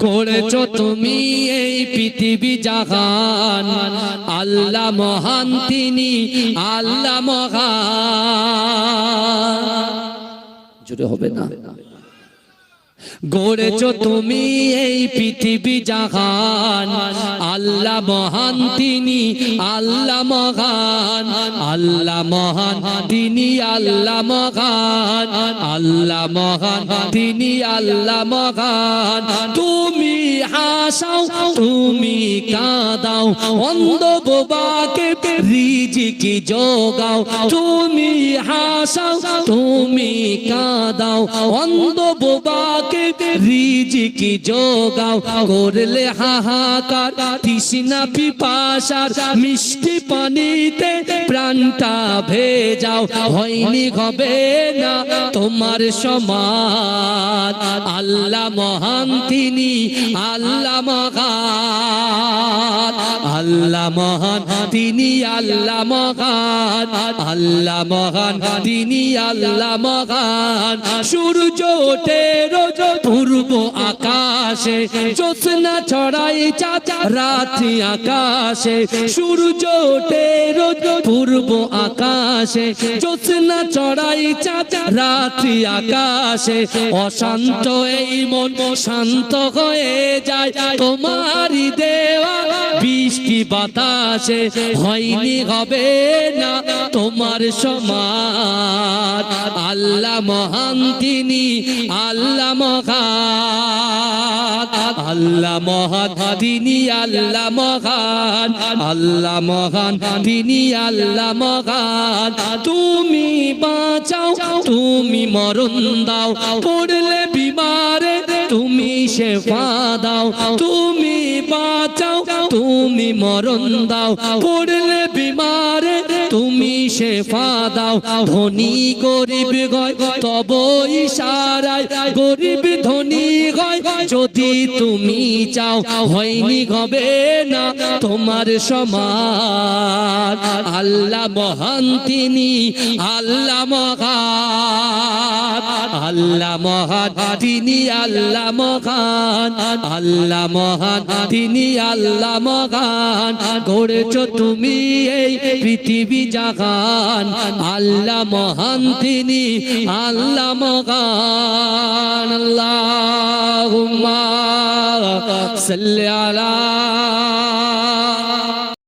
গড়েছ তুমি এই পৃথিবী জাহান, আল্লাহ মহান তিনি, আল্লাহ মহান। জোরে হবে না? গড়েছ তুমি এই পৃথিবী জাহান, আল্লাহ মহান তিনি, আল্লাহ মহান। আল্লাহ মহান তিনি, আল্লাহ মহান। আল্লাহ মহান তিনি, আল্লাহ মহান। তুমি হাসাও, তুমি কাঁদাও, অন্ধ বোবাকে রিজিকি যোগাও। তুমি হাসাও, তুমি কাঁদাও, অন্ধ বোবাকে রিজিকি যোগাও। করলে হাহাকার তৃষ্ণা পিপাসার, মিষ্টি পানিতে প্রাণটা ভেজাও। হয়নি হবে না তোমার সমান, আল্লাহ মহান তিনি, আল্লাহ মহান। আল্লাহ মহান তিনি, আল্লাহ মহান। আল্লাহ মহান তিনি, আল্লাহ মহান। সূর্য ওঠে রোজ পূর্ব আকাশে, জ্যোৎস্না ছড়াই চাঁদ রাত্রি আকাশে। সূর্য ওঠে রোজ পূর্ব আকাশে, জ্যোৎস্না ছড়াই চাঁদ রাত্রি আকাশে। অশান্ত এই মন শান্ত হয়ে যায় তোমারই দেওয়া বৃষ্টি বাতাসে। হয়নি হবে না তোমার সমান, আল্লাহ মহান তিনি, আল্লাহ মহান। আল্লাহ মহান তিনি, আল্লাহ মহান। আল্লাহ মহান তিনি, আল্লাহ মহান। তুমি বাঁচাও, তুমি মরণ দাও, পড়লে বিমারে তুমি শেফা দাও। তুমি বাঁচাও, তুমি মরণ দাও, পড়লে বিমারে তুমি শেফা দাও। ধনী গরিব গয় তব ইশারায়, গরিব ধনী গয় যদি তুমি চাও। হয়নি হবে না তোমার সমান, আল্লাহ মহান তিনি, আল্লাহ মহান। আল্লাহ মহান তিনি, আল্লাহ মহান। আল্লাহ মহান তিনি, আল্লাহ মহান। গড়েছ তুমি এই পৃথিবী জাহান, আল্লাহ মহান তিনি, আল্লাহ মহান। আল্লাহুম্মা সাল্লি আলা